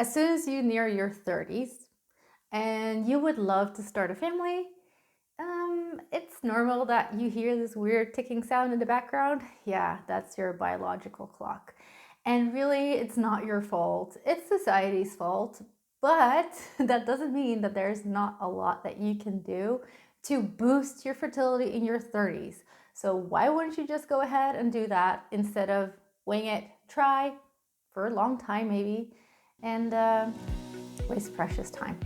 As soon as you near your 30s and you would love to start a family, it's normal that you hear this weird ticking sound in the background. Yeah, that's your biological clock. And really, it's not your fault. It's society's fault. But that doesn't mean that there's not a lot that you can do to boost your fertility in your 30s. So why wouldn't you just go ahead and do that instead of wing it? Try for a long time maybe, and waste precious time.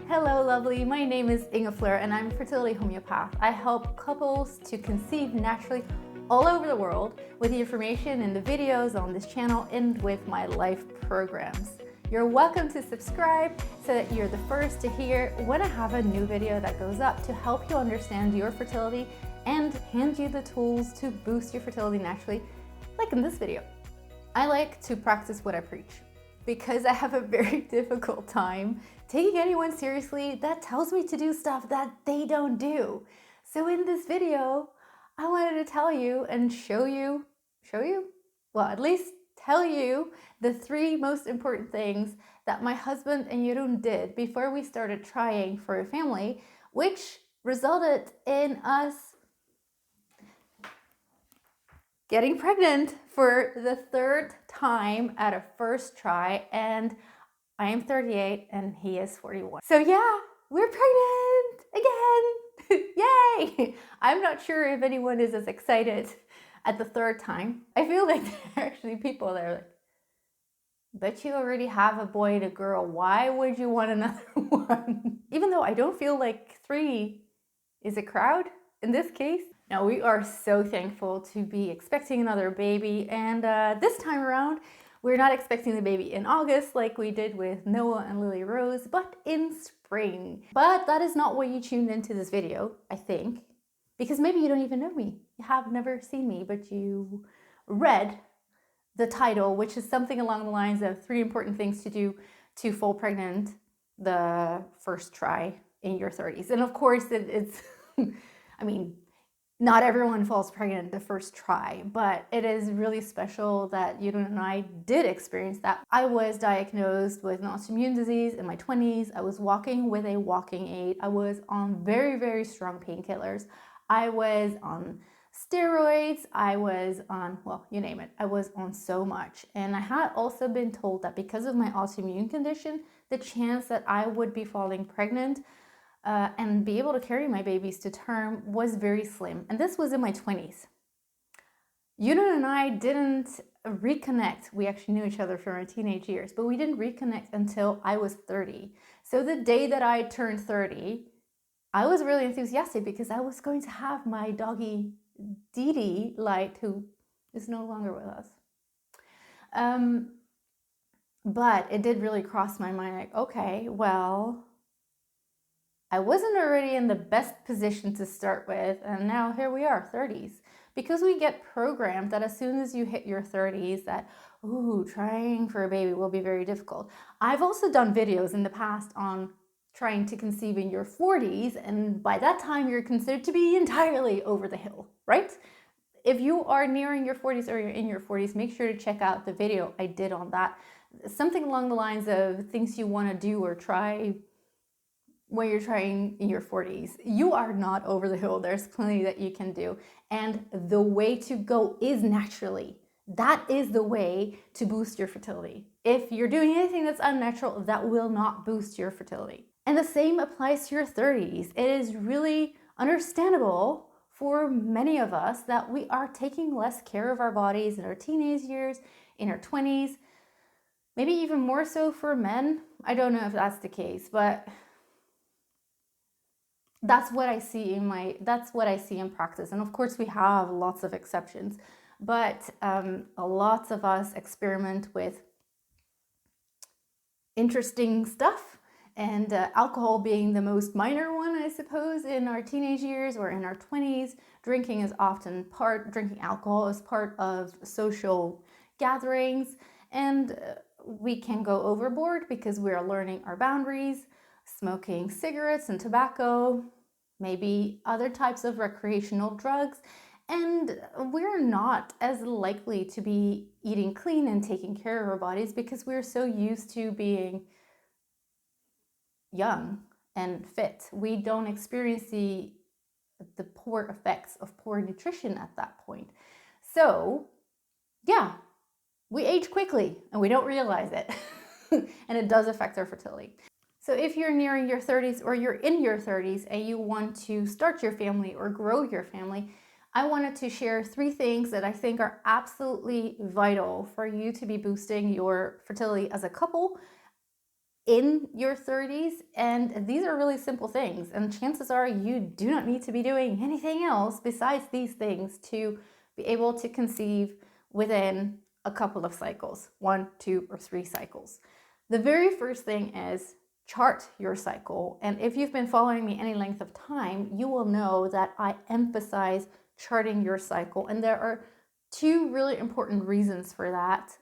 Hello, lovely. My name is Inga Fleur, and I'm a fertility homeopath. I help couples to conceive naturally all over the world with the information in the videos on this channel and with my life programs. You're welcome to subscribe so that you're the first to hear when I have a new video that goes up to help you understand your fertility and hand you the tools to boost your fertility naturally, like in this video. I like to practice what I preach because I have a very difficult time taking anyone seriously that tells me to do stuff that they don't do. So in this video, I wanted to tell you and show you, well, at least tell you the 3 most important things that my husband and Jeroen did before we started trying for a family, which resulted in us getting pregnant for the 3rd time at a first try, and I am 38 and he is 41. So yeah, we're pregnant again. Yay! I'm not sure if anyone is as excited at the 3rd time. I feel like there are actually people that are like, but you already have a boy and a girl. Why would you want another one? Even though I don't feel like 3 is a crowd in this case. Now, we are so thankful to be expecting another baby, and this time around, we're not expecting the baby in August like we did with Noah and Lily Rose, but in spring. But that is not why you tuned into this video, I think, because maybe you don't even know me. You have never seen me, but you read the title, which is something along the lines of 3 important things to do to fall pregnant the first try in your 30s. And of course, it's, I mean, not everyone falls pregnant the first try, but it is really special that Jeroen and I did experience that. I was diagnosed with an autoimmune disease in my 20s. I was walking with a walking aid. I was on very, very strong painkillers. I was on steroids. I was on, well, you name it. I was on so much. And I had also been told that because of my autoimmune condition, the chance that I would be falling pregnant and be able to carry my babies to term was very slim. And this was in my 20s. Jeroen and I didn't reconnect. We actually knew each other from our teenage years, but we didn't reconnect until I was 30. So the day that I turned 30, I was really enthusiastic because I was going to have my doggy Dee Light, who is no longer with us. But it did really cross my mind, like, okay, well, I wasn't already in the best position to start with, and now here we are, 30s. Because we get programmed that as soon as you hit your 30s that, ooh, trying for a baby will be very difficult. I've also done videos in the past on trying to conceive in your 40s, and by that time you're considered to be entirely over the hill, right? If you are nearing your 40s or you're in your 40s, make sure to check out the video I did on that. Something along the lines of things you want to do or try when you're trying in your 40s. You are not over the hill. There's plenty that you can do. And the way to go is naturally. That is the way to boost your fertility. If you're doing anything that's unnatural, that will not boost your fertility. And the same applies to your 30s. It is really understandable for many of us that we are taking less care of our bodies in our teenage years, in our 20s, maybe even more so for men. I don't know if that's the case, but that's what I see in practice. And of course we have lots of exceptions, but lots of us experiment with interesting stuff, and alcohol being the most minor one, I suppose, in our teenage years or in our 20s. Drinking alcohol is part of social gatherings, and we can go overboard because we are learning our boundaries. Smoking cigarettes and tobacco, maybe other types of recreational drugs. And we're not as likely to be eating clean and taking care of our bodies because we're so used to being young and fit. We don't experience the poor effects of poor nutrition at that point. So, yeah, we age quickly and we don't realize it. And it does affect our fertility. So if you're nearing your 30s or you're in your 30s and you want to start your family or grow your family, I wanted to share 3 things that I think are absolutely vital for you to be boosting your fertility as a couple in your 30s. And these are really simple things. And chances are you do not need to be doing anything else besides these things to be able to conceive within a couple of cycles, 1, 2, or 3 cycles. The very first thing is chart your cycle. And if you've been following me any length of time, you will know that I emphasize charting your cycle. And there are 2 really important reasons for that.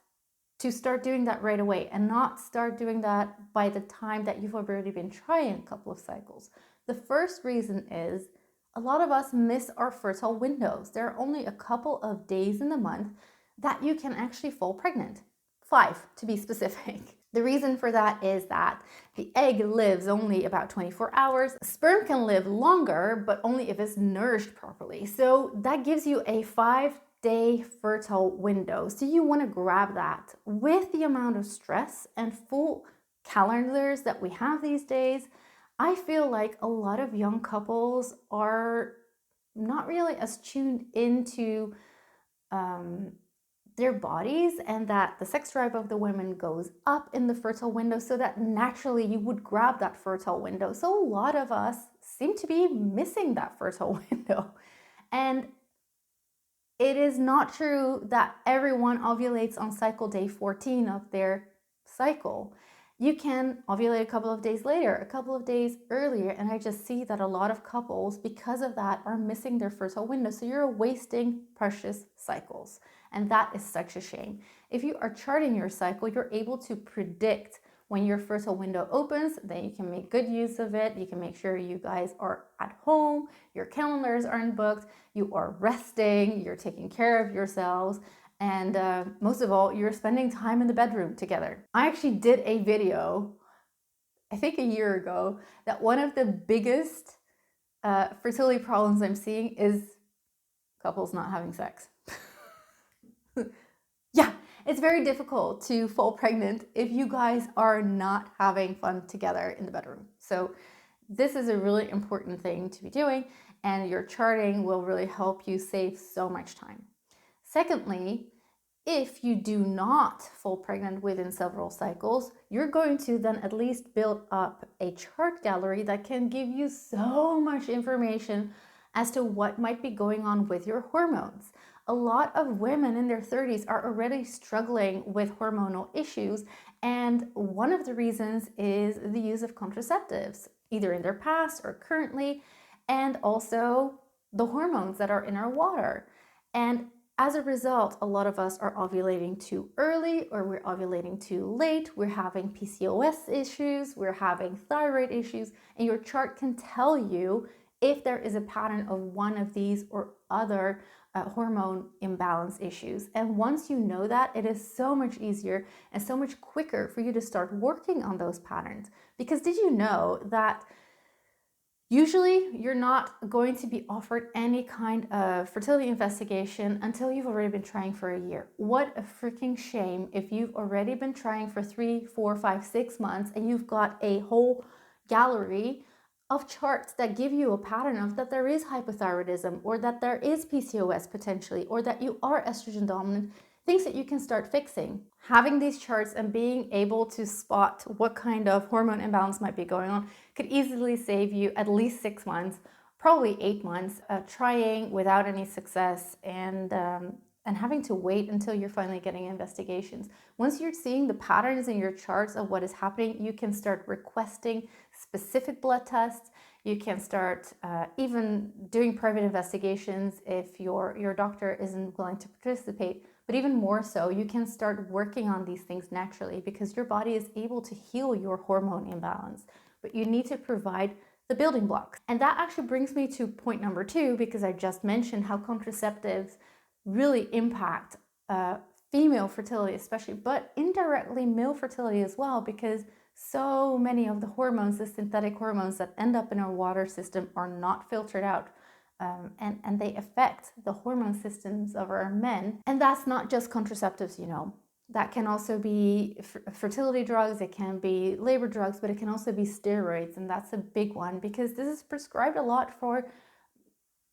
To start doing that right away and not start doing that by the time that you've already been trying a couple of cycles. The first reason is a lot of us miss our fertile windows. There are only a couple of days in the month that you can actually fall pregnant. 5 to be specific. The reason for that is that the egg lives only about 24 hours. Sperm can live longer, but only if it's nourished properly. So that gives you a 5-day fertile window. So you want to grab that. With the amount of stress and full calendars that we have these days, I feel like a lot of young couples are not really as tuned into their bodies, and that the sex drive of the women goes up in the fertile window, so that naturally you would grab that fertile window. So a lot of us seem to be missing that fertile window. And it is not true that everyone ovulates on cycle day 14 of their cycle. You can ovulate a couple of days later, a couple of days earlier, and I just see that a lot of couples, because of that, are missing their fertile window. So you're wasting precious cycles, and that is such a shame. If you are charting your cycle, you're able to predict when your fertile window opens, then you can make good use of it. You can make sure you guys are at home, your calendars aren't booked, you are resting, you're taking care of yourselves, and most of all, you're spending time in the bedroom together. I actually did a video, I think a year ago, that one of the biggest fertility problems I'm seeing is couples not having sex. Yeah, it's very difficult to fall pregnant if you guys are not having fun together in the bedroom. So this is a really important thing to be doing, and your charting will really help you save so much time. Secondly, if you do not fall pregnant within several cycles, you're going to then at least build up a chart gallery that can give you so much information as to what might be going on with your hormones. A lot of women in their 30s are already struggling with hormonal issues, and one of the reasons is the use of contraceptives, either in their past or currently, and also the hormones that are in our water. And as a result, a lot of us are ovulating too early, or we're ovulating too late. We're having PCOS issues, we're having thyroid issues, and your chart can tell you if there is a pattern of one of these or other hormone imbalance issues. And once you know that, it is so much easier and so much quicker for you to start working on those patterns. Because did you know that usually you're not going to be offered any kind of fertility investigation until you've already been trying for a year? What a freaking shame if you've already been trying for 3, 4, 5, 6 months and you've got a whole gallery of charts that give you a pattern of that there is hypothyroidism, or that there is PCOS potentially, or that you are estrogen dominant, things that you can start fixing. Having these charts and being able to spot what kind of hormone imbalance might be going on could easily save you at least 6 months, probably 8 months, trying without any success and having to wait until you're finally getting investigations. Once you're seeing the patterns in your charts of what is happening, you can start requesting specific blood tests. You can start even doing private investigations if your doctor isn't willing to participate. But even more so, you can start working on these things naturally because your body is able to heal your hormone imbalance. But you need to provide the building blocks. And that actually brings me to point number 2, because I just mentioned how contraceptives really impact female fertility especially, but indirectly male fertility as well, because so many of the hormones, the synthetic hormones that end up in our water system, are not filtered out. And they affect the hormone systems of our men. And that's not just contraceptives, you know. That can also be fertility drugs, it can be labor drugs, but it can also be steroids. And that's a big one because this is prescribed a lot for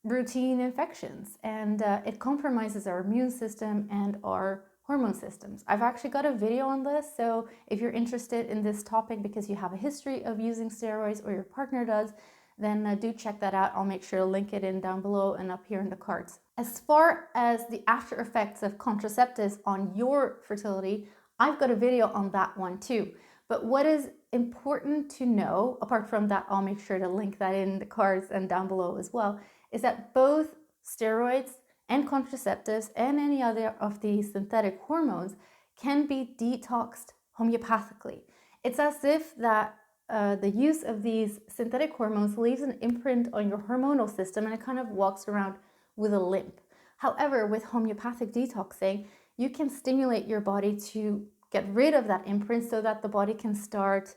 routine infections, and it compromises our immune system and our hormone systems. I've actually got a video on this, so if you're interested in this topic because you have a history of using steroids or your partner does, then do check that out. I'll make sure to link it in down below and up here in the cards. As far as the after effects of contraceptives on your fertility, I've got a video on that one too. But what is important to know, apart from that, I'll make sure to link that in the cards and down below as well, is that both steroids and contraceptives and any other of these synthetic hormones can be detoxed homeopathically. It's as if that the use of these synthetic hormones leaves an imprint on your hormonal system and it kind of walks around with a limp. However, with homeopathic detoxing, you can stimulate your body to get rid of that imprint so that the body can start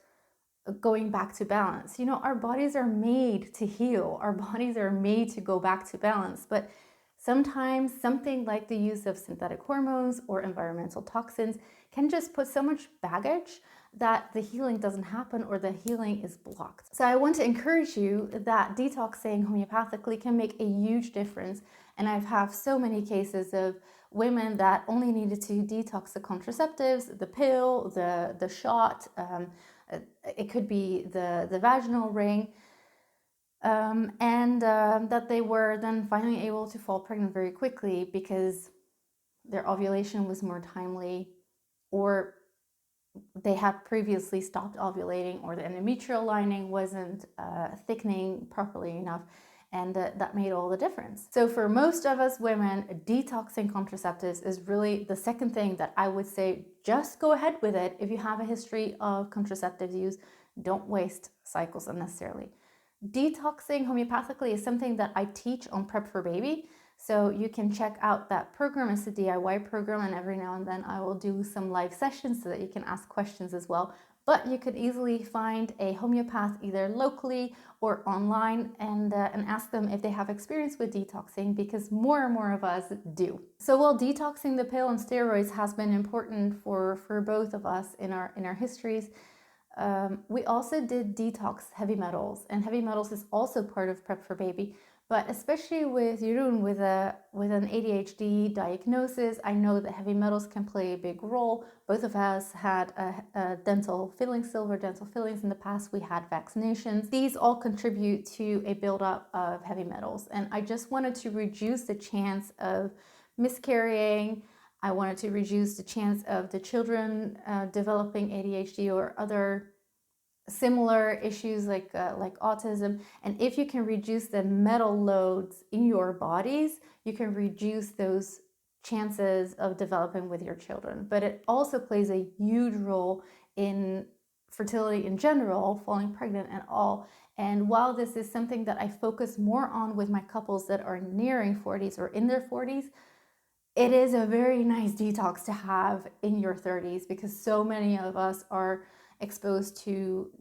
going back to balance. You know, our bodies are made to heal. Our bodies are made to go back to balance. But sometimes something like the use of synthetic hormones or environmental toxins can just put so much baggage that the healing doesn't happen or the healing is blocked. So I want to encourage you that detoxing homeopathically can make a huge difference. And I've had so many cases of women that only needed to detox the contraceptives, the pill, the shot, it could be the vaginal ring, and that they were then finally able to fall pregnant very quickly because their ovulation was more timely, or they had previously stopped ovulating, or the endometrial lining wasn't thickening properly enough, and that made all the difference. So for most of us women, detoxing contraceptives is really the second thing that I would say, just go ahead with it. If you have a history of contraceptive use, don't waste cycles unnecessarily. Detoxing homeopathically is something that I teach on Prep for Baby. So you can check out that program. It's a DIY program, and every now and then I will do some live sessions so that you can ask questions as well. But you could easily find a homeopath either locally or online and ask them if they have experience with detoxing, because more and more of us do. So while detoxing the pill and steroids has been important for both of us in our histories, we also did detox heavy metals, and heavy metals is also part of Prep for Baby. But especially with Jeroen, with an ADHD diagnosis, I know that heavy metals can play a big role. Both of us had dental fillings, silver dental fillings in the past. We had vaccinations. These all contribute to a buildup of heavy metals. And I just wanted to reduce the chance of miscarrying. I wanted to reduce the chance of the children developing ADHD or other similar issues like autism. And if you can reduce the metal loads in your bodies, you can reduce those chances of developing with your children. But it also plays a huge role in fertility in general, falling pregnant and all. And while this is something that I focus more on with my couples that are nearing 40s or in their 40s, it is a very nice detox to have in your 30s, because so many of us are exposed to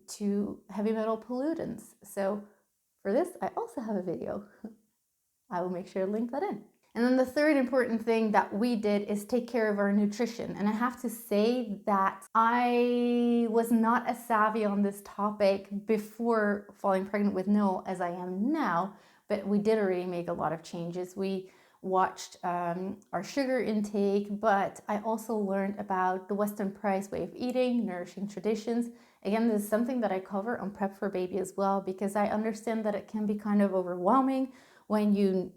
heavy metal pollutants. So for this, I also have a video. I will make sure to link that in. And then the third important thing that we did is take care of our nutrition. And I have to say that I was not as savvy on this topic before falling pregnant with Noel as I am now, but we did already make a lot of changes. We watched our sugar intake, but I also learned about the Western Price way of eating, nourishing traditions. Again, this is something that I cover on Prep for Baby as well, because I understand that it can be kind of overwhelming when you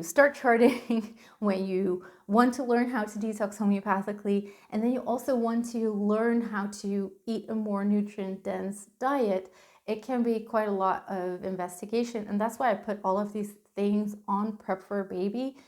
start charting, when you want to learn how to detox homeopathically, and then you also want to learn how to eat a more nutrient-dense diet. It can be quite a lot of investigation, and that's why I put all of these things on Prep for Baby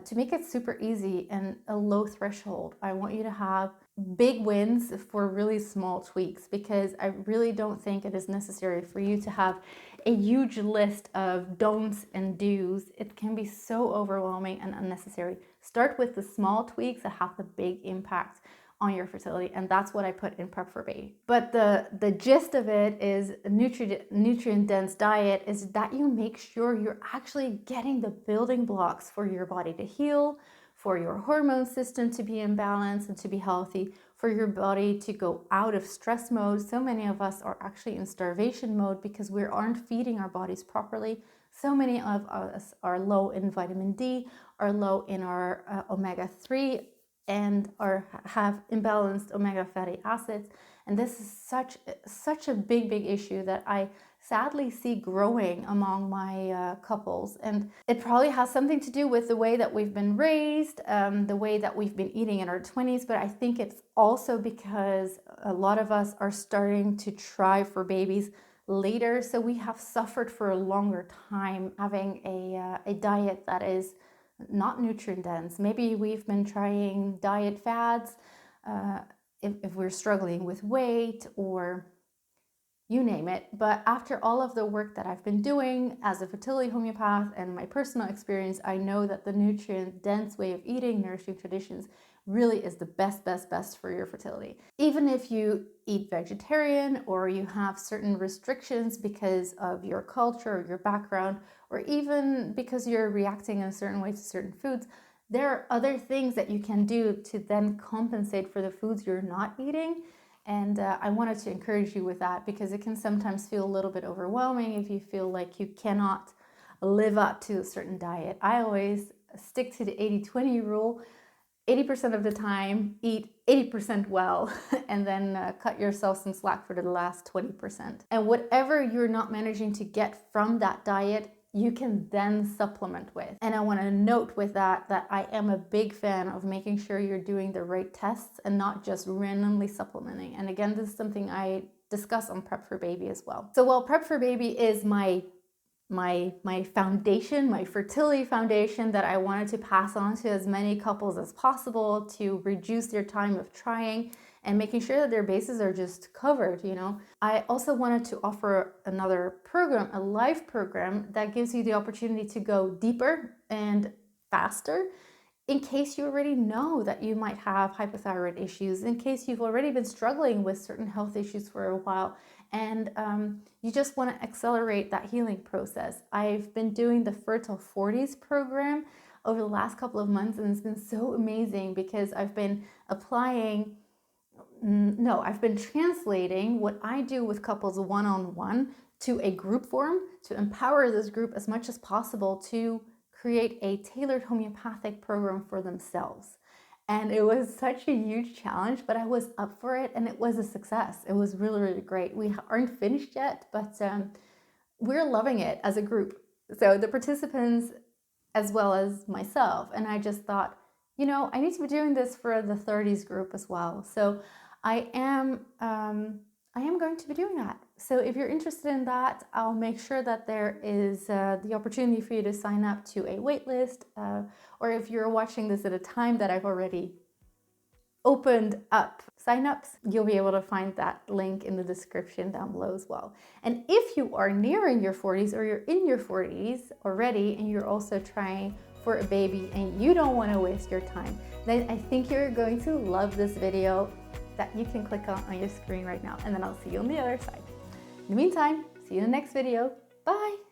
to make it super easy and a low threshold. I want you to have big wins for really small tweaks, because I really don't think it is necessary for you to have a huge list of don'ts and do's, it can be so overwhelming and unnecessary. Start with the small tweaks that have the big impact on your fertility, and that's what I put in Prep for Baby. But the gist of it is nutrient dense diet is that you make sure you're actually getting the building blocks for your body to heal, for your hormone system to be in balance and to be healthy, for your body to go out of stress mode. So many of us are actually in starvation mode because we aren't feeding our bodies properly. So many of us are low in vitamin D, are low in our omega-3, and have imbalanced omega fatty acids. And this is such a big issue that I sadly see growing among my couples. And it probably has something to do with the way that we've been raised, the way that we've been eating in our 20s, but I think it's also because a lot of us are starting to try for babies later. So we have suffered for a longer time having a diet that is not nutrient dense. Maybe we've been trying diet fads if we're struggling with weight or you name it. But after all of the work that I've been doing as a fertility homeopath and my personal experience, I know that the nutrient dense way of eating, nourishing traditions, really is the best for your fertility. Even if you eat vegetarian or you have certain restrictions because of your culture or your background, or even because you're reacting in a certain way to certain foods, there are other things that you can do to then compensate for the foods you're not eating. And I wanted to encourage you with that because it can sometimes feel a little bit overwhelming if you feel like you cannot live up to a certain diet. I always stick to the 80-20 rule. 80% of the time, eat 80% well, and then cut yourself some slack for the last 20%. And whatever you're not managing to get from that diet, you can then supplement with. And I want to note with that I am a big fan of making sure you're doing the right tests and not just randomly supplementing. And again, this is something I discuss on Prep for Baby as well. So while Prep for Baby is my foundation, my fertility foundation that I wanted to pass on to as many couples as possible to reduce their time of trying and making sure that their bases are just covered, you know. I also wanted to offer another program, a live program that gives you the opportunity to go deeper and faster in case you already know that you might have hypothyroid issues, in case you've already been struggling with certain health issues for a while, and you just want to accelerate that healing process. I've been doing the Fertile 40s program over the last couple of months, and it's been so amazing because I've been translating what I do with couples one-on-one to a group form to empower this group as much as possible to create a tailored homeopathic program for themselves. And it was such a huge challenge, but I was up for it and it was a success. It was really great. We aren't finished yet, but we're loving it as a group. So the participants as well as myself. And I just thought, you know, I need to be doing this for the 30s group as well. So I am going to be doing that. So if you're interested in that, I'll make sure that there is the opportunity for you to sign up to a wait list, or if you're watching this at a time that I've already opened up signups, you'll be able to find that link in the description down below as well. And if you are nearing your 40s or you're in your 40s already and you're also trying for a baby and you don't want to waste your time, then I think you're going to love this video that you can click on your screen right now, and then I'll see you on the other side. In the meantime, see you in the next video. Bye!